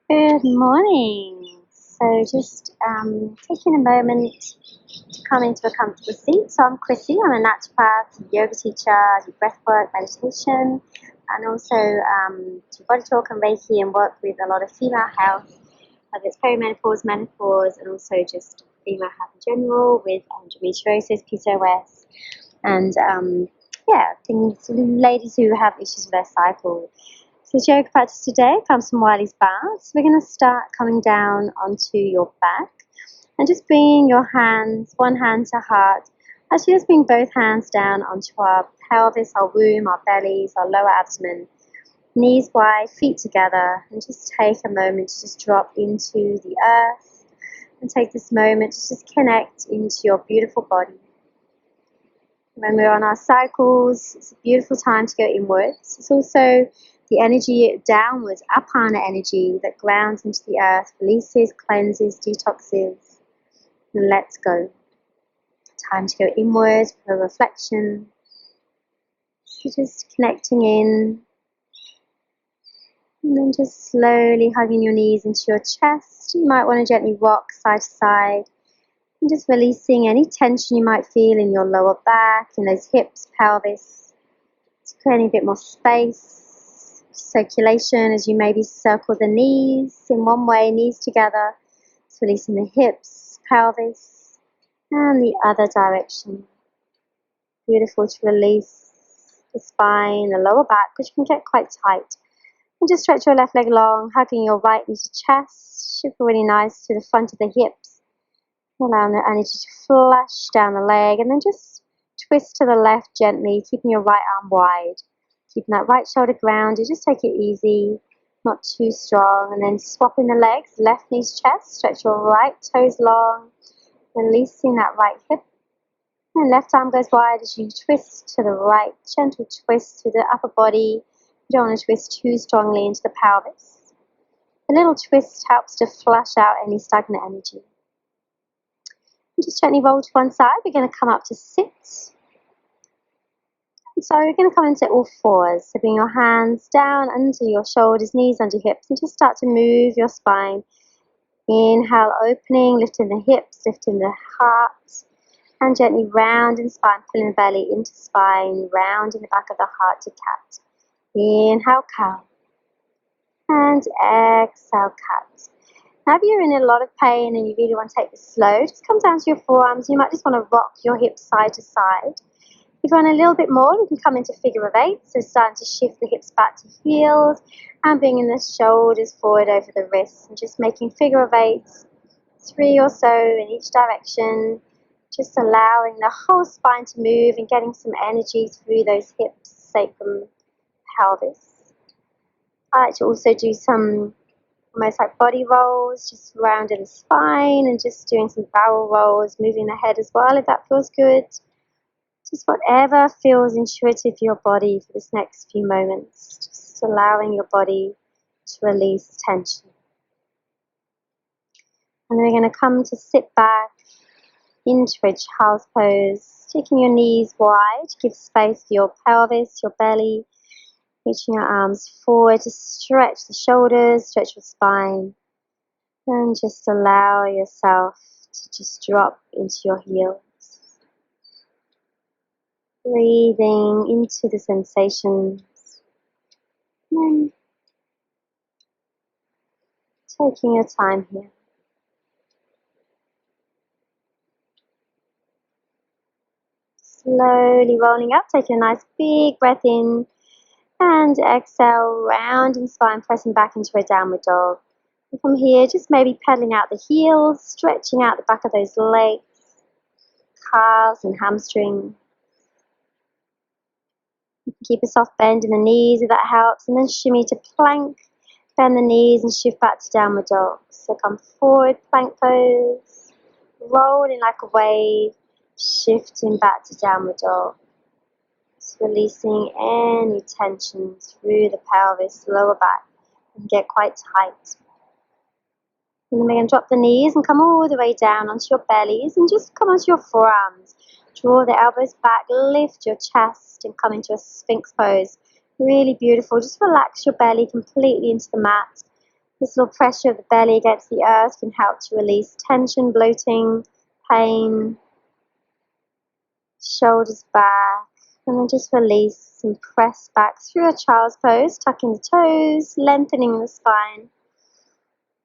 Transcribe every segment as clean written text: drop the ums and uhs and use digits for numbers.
Good morning. So just taking a moment to come into a comfortable seat. So I'm Chrissie. I'm a naturopath, yoga teacher, I do breathwork, meditation, and also do body talk and Reiki and work with a lot of female health, whether it's perimenopause, menopause, and also just female health in general with endometriosis, PCOS, and things, ladies who have issues with their cycle. So the yoga practice today comes from Wiley's Bar. So we're going to start coming down onto your back and just bringing your hands, one hand to heart. Actually, just bring both hands down onto our pelvis, our womb, our bellies, our lower abdomen. Knees wide, feet together, and just take a moment to just drop into the earth and take this moment to just connect into your beautiful body. When we're on our cycles, it's a beautiful time to go inwards. It's also the energy downwards, apana energy that grounds into the earth, releases, cleanses, detoxes, and lets go. Time to go inwards for a reflection. So just connecting in, and then just slowly hugging your knees into your chest. You might want to gently rock side to side, and just releasing any tension you might feel in your lower back, in those hips, pelvis. Just creating a bit more space. Circulation as you maybe circle the knees in one way, knees together, so releasing the hips, pelvis, and the other direction. Beautiful to release the spine, the lower back, which can get quite tight. And just stretch your left leg long, hugging your right knee to chest. Should feel really nice to the front of the hips. Allowing the energy to flush down the leg, and then just twist to the left gently, keeping your right arm wide. Keeping that right shoulder grounded, just take it easy, not too strong, and then swapping the legs, left knee to chest, stretch your right toes long, releasing that right hip, and left arm goes wide as you twist to the right, gentle twist through the upper body. You don't want to twist too strongly into the pelvis. A little twist helps to flush out any stagnant energy. And just gently roll to one side. We're going to come up to sit. So we're going to come into all fours. So bring your hands down under your shoulders, knees under hips, and just start to move your spine. Inhale, opening, lifting the hips, lifting the heart, and gently round in spine, pulling the belly into spine, round in the back of the heart to cat. Inhale, cow, and exhale, cat. Now if you're in a lot of pain and you really want to take this slow, just come down to your forearms. You might just want to rock your hips side to side. If you want a little bit more, you can come into figure of eight, so starting to shift the hips back to heels and bringing the shoulders forward over the wrists and just making figure of eights, 3 or so in each direction, just allowing the whole spine to move and getting some energy through those hips, sacrum, pelvis. I like to also do some almost like body rolls, just rounding the spine and just doing some barrel rolls, moving the head as well if that feels good. Just whatever feels intuitive for your body for this next few moments. Just allowing your body to release tension. And then we're going to come to sit back into a child's pose. Taking your knees wide, give space for your pelvis, your belly. Reaching your arms forward to stretch the shoulders, stretch your spine. And just allow yourself to just drop into your heels. Breathing into the sensations, and taking your time here. Slowly rolling up, taking a nice big breath in, and exhale, round in spine, pressing back into a downward dog. And from here, just maybe pedaling out the heels, stretching out the back of those legs, calves and hamstrings. Keep a soft bend in the knees if that helps, and then shimmy to plank, bend the knees and shift back to downward dog. So come forward, plank pose, rolling like a wave, shifting back to downward dog. Just releasing any tension through the pelvis, lower back, and get quite tight. And then we're going to drop the knees and come all the way down onto your bellies and just come onto your forearms. Draw the elbows back, lift your chest and come into a Sphinx pose. Really beautiful. Just relax your belly completely into the mat. This little pressure of the belly against the earth can help to release tension, bloating, pain, shoulders back, and then just release and press back through a child's pose, tucking the toes, lengthening the spine,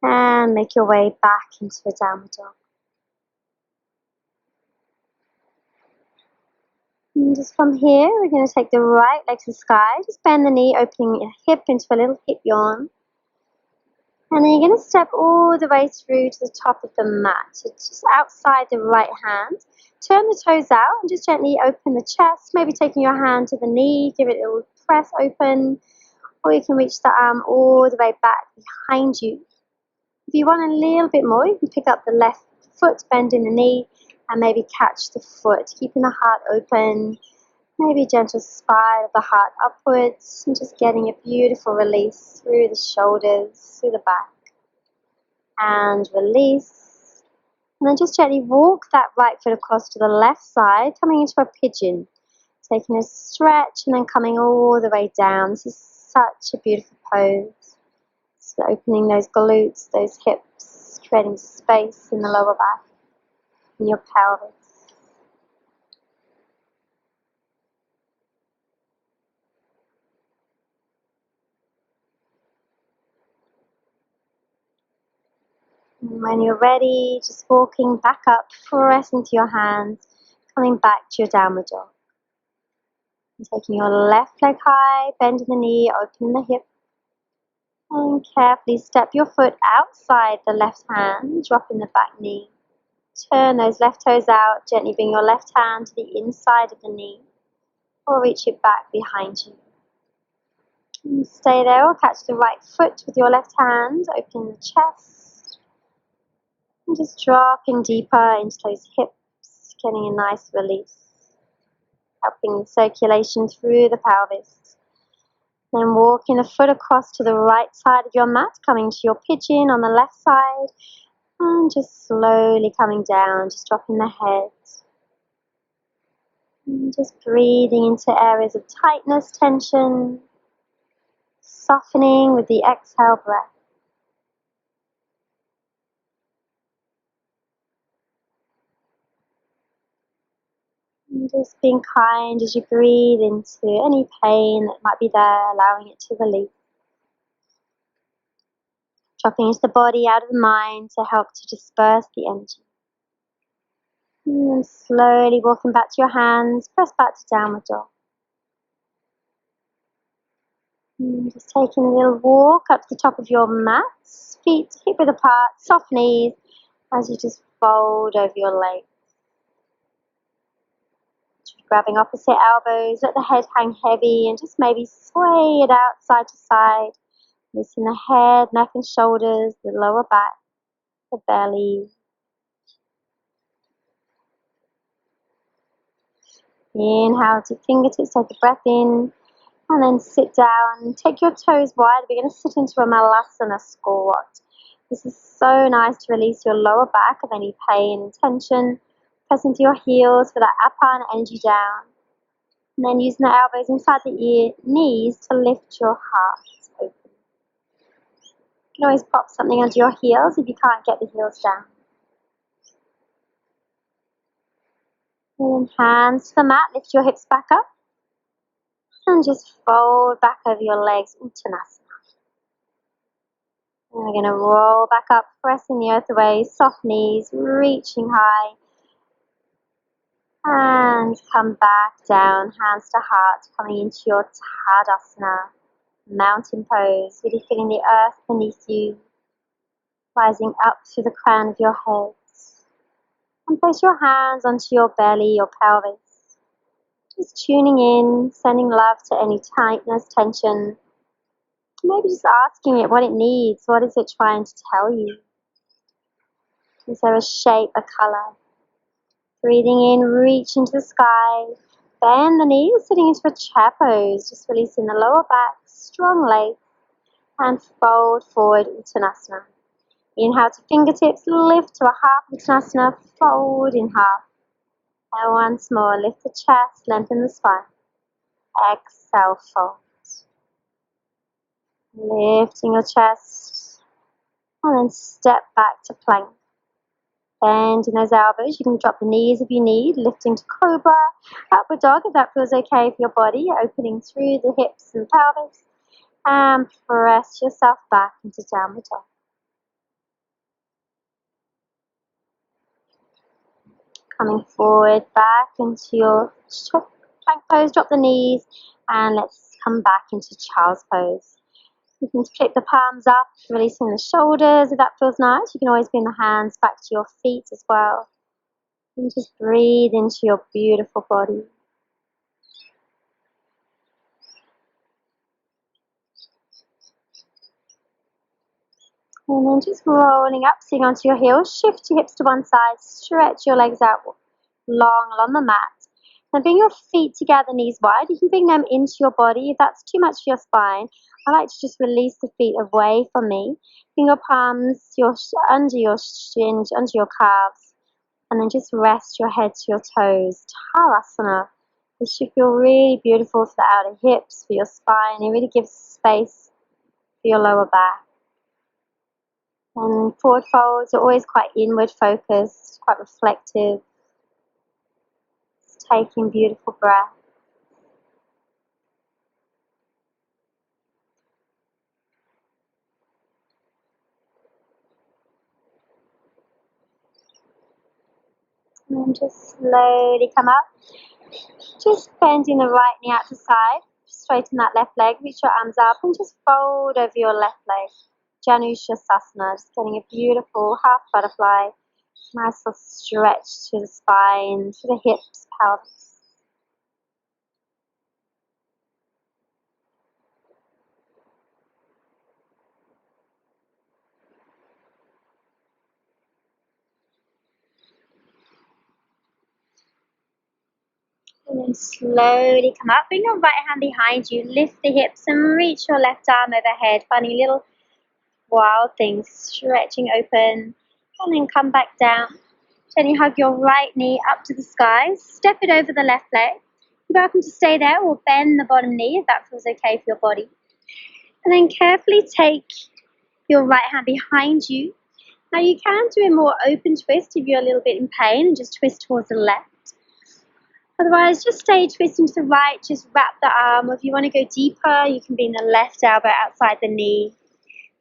and make your way back into a downward dog. And just from here, we're going to take the right leg to the sky, just bend the knee, opening your hip into a little hip yawn. And then you're going to step all the way through to the top of the mat, so just outside the right hand. Turn the toes out and just gently open the chest, maybe taking your hand to the knee, give it a little press open, or you can reach the arm all the way back behind you. If you want a little bit more, you can pick up the left foot, bend in the knee, and maybe catch the foot, keeping the heart open, maybe a gentle spine of the heart upwards, and just getting a beautiful release through the shoulders, through the back, and release. And then just gently walk that right foot across to the left side, coming into a pigeon, taking a stretch and then coming all the way down. This is such a beautiful pose. So opening those glutes, those hips, creating space in the lower back, in your pelvis. And when you're ready, just walking back up, pressing to your hands, coming back to your downward dog. And taking your left leg high, bending the knee, opening the hip, and carefully step your foot outside the left hand, dropping the back knee. Turn those left toes out, gently bring your left hand to the inside of the knee, or reach it back behind you. And stay there, or catch the right foot with your left hand, opening the chest, and just dropping deeper into those hips, getting a nice release, helping circulation through the pelvis. Then walking the foot across to the right side of your mat, coming to your pigeon on the left side, and just slowly coming down, just dropping the head. And just breathing into areas of tightness, tension, softening with the exhale breath. And just being kind as you breathe into any pain that might be there, allowing it to release. Dropping into the body, out of the mind, to help to disperse the energy. And then slowly walking back to your hands, press back to downward dog. And just taking a little walk up to the top of your mat, feet hip width apart, soft knees, as you just fold over your legs. Grabbing opposite elbows, let the head hang heavy, and just maybe sway it out side to side. Loosen the head, neck and shoulders, the lower back, the belly. Inhale to fingertips, take a breath in, and then sit down. Take your toes wide. We're going to sit into a malasana squat. This is so nice to release your lower back of any pain and tension. Press into your heels for that apana energy down. And then using the elbows inside the knees to lift your heart open. You can always pop something under your heels if you can't get the heels down. And then hands to the mat, lift your hips back up. And just fold back over your legs, Uttanasana. And we're going to roll back up, pressing the earth away, soft knees, reaching high. And come back down, hands to heart, coming into your Tadasana, mountain pose, really feeling the earth beneath you, rising up through the crown of your head. And place your hands onto your belly, your pelvis. Just tuning in, sending love to any tightness, tension. Maybe just asking it what it needs. What is it trying to tell you? Is there a shape, a color? Breathing in, reach into the sky. Bend the knees, sitting into a chair pose. Just releasing the lower back, strong legs. And fold forward, Uttanasana. Inhale to fingertips, lift to a half Uttanasana, fold in half. And once more, lift the chest, lengthen the spine. Exhale, fold. Lifting your chest, And then step back to plank. Bend in those elbows. You can drop the knees if you need, lifting to cobra, upward dog if that feels okay for your body, opening through the hips and pelvis, and press yourself back into downward dog. Coming forward, back into your plank pose, drop the knees, and let's come back into child's pose. You can flip the palms up, releasing the shoulders if that feels nice. You can always bring the hands back to your feet as well. And just breathe into your beautiful body. And then just rolling up, sitting onto your heels. Shift your hips to one side, stretch your legs out long along the mat. And bring your feet together, knees wide. You can bring them into your body. If that's too much for your spine, I like to just release the feet away from me. Bring your palms under your shins, under your calves. And then just rest your head to your toes. Tadasana. This should feel really beautiful for the outer hips, for your spine. It really gives space for your lower back. And forward folds are always quite inward focused, quite reflective. Just taking beautiful breath. And then just slowly come up. Just bending the right knee out to side. Straighten that left leg, reach your arms up and just fold over your left leg. Janushasana, just getting a beautiful half butterfly. Nice little stretch to the spine, to the hips, pelvis. And then slowly come up. Bring your right hand behind you. Lift the hips and reach your left arm overhead. Funny little wild things, stretching open. And then come back down. Gently hug your right knee up to the sky. Step it over the left leg. You're welcome to stay there or bend the bottom knee if that feels okay for your body. And then carefully take your right hand behind you. Now you can do a more open twist if you're a little bit in pain and just twist towards the left. Otherwise, just stay twisting to the right, just wrap the arm. Or if you want to go deeper, you can bring the left elbow outside the knee.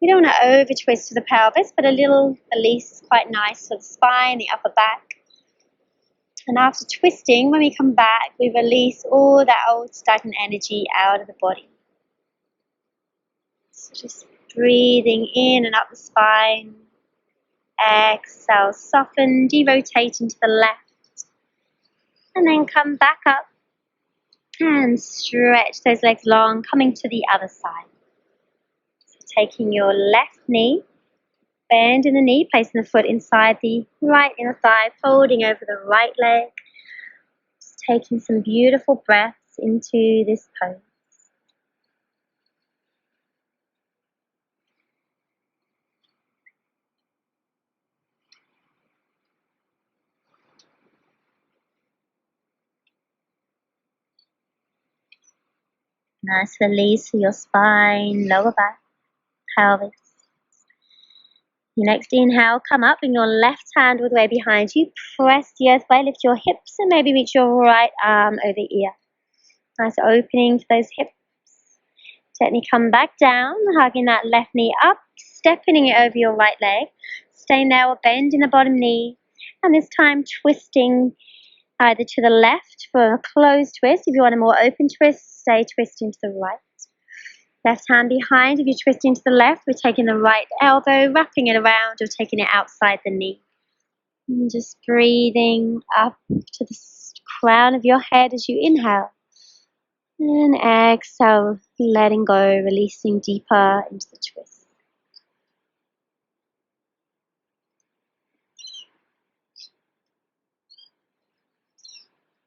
We don't want to over twist to the pelvis, but a little release is quite nice for the spine, the upper back. And after twisting, when we come back, we release all that old stagnant energy out of the body. So just breathing in and up the spine. Exhale, soften, derotate into the left. And then come back up and stretch those legs long, coming to the other side. So taking your left knee, bend in the knee, placing the foot inside the right inner thigh, folding over the right leg. Just taking some beautiful breaths into this pose. Nice release for your spine, lower back, pelvis. Your next inhale, come up, bring your left hand all the way behind you. Press the earth away, lift your hips and maybe reach your right arm over ear. Nice opening for those hips. Gently come back down, hugging that left knee up, stepping it over your right leg. Staying there or bend in the bottom knee. And this time twisting either to the left for a closed twist. If you want a more open twist, stay twisting to the right. Left hand behind. If you're twisting to the left, we're taking the right elbow, wrapping it around or taking it outside the knee. And just breathing up to the crown of your head as you inhale. And exhale, letting go, releasing deeper into the twist.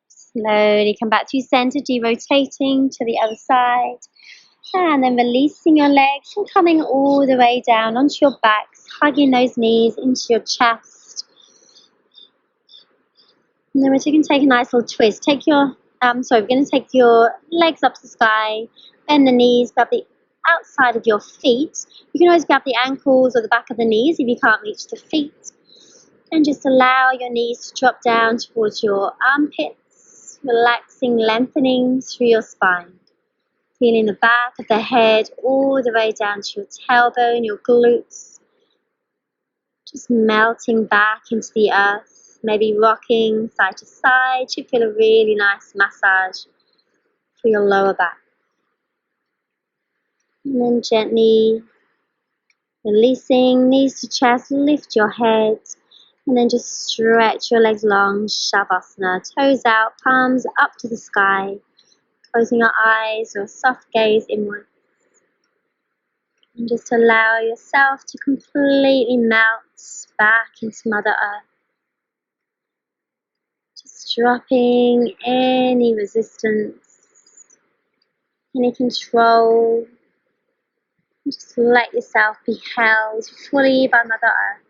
Slowly come back to center, derotating to the other side. And then releasing your legs and coming all the way down onto your backs, hugging those knees into your chest. And then we're going to take a nice little twist. We're going to take your legs up to the sky, bend the knees, grab the outside of your feet. You can always grab the ankles or the back of the knees if you can't reach the feet. And just allow your knees to drop down towards your armpits, relaxing, lengthening through your spine. Feeling the back of the head all the way down to your tailbone, your glutes. Just melting back into the earth, maybe rocking side to side. You feel a really nice massage for your lower back. And then gently releasing, knees to chest, lift your head. And then just stretch your legs long, Shavasana. Toes out, palms up to the sky. Closing your eyes or soft gaze inward. And just allow yourself to completely melt back into Mother Earth. Just dropping any resistance, any control. And just let yourself be held fully by Mother Earth.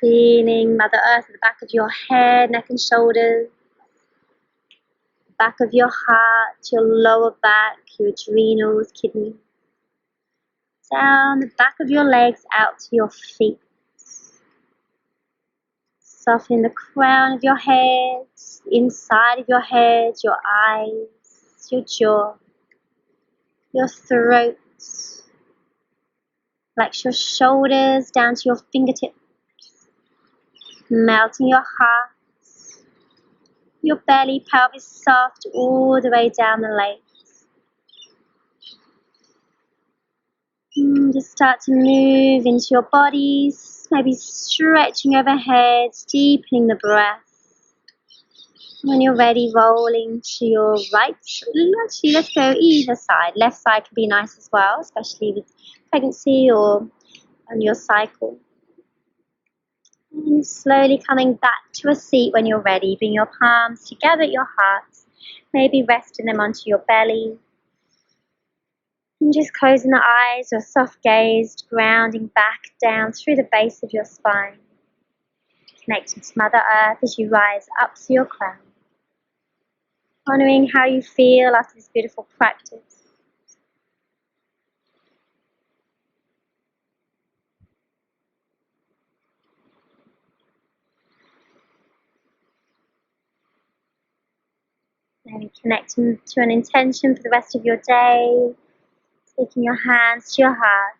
Feeling Mother Earth at the back of your head, neck and shoulders. Back of your heart, your lower back, your adrenals, kidneys. Down the back of your legs out to your feet. Soften the crown of your head, inside of your head, your eyes, your jaw, your throat. Relax your shoulders down to your fingertips. Melting your heart. Your belly, pelvis soft all the way down the legs. Just start to move into your bodies, maybe stretching overhead, deepening the breath. When you're ready, rolling to your right. Actually, let's go either side. Left side can be nice as well, especially with pregnancy or on your cycle. And slowly coming back to a seat when you're ready. Bring your palms together at your heart. Maybe resting them onto your belly. And just closing the eyes or soft gazed, grounding back down through the base of your spine. Connecting to Mother Earth as you rise up to your crown. Honoring how you feel after this beautiful practice. Maybe connecting to an intention for the rest of your day. Taking your hands to your heart.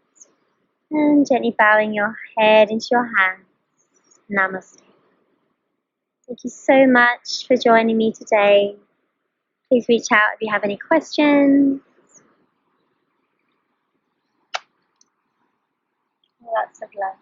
And gently bowing your head into your hands. Namaste. Thank you so much for joining me today. Please reach out if you have any questions. Lots of love.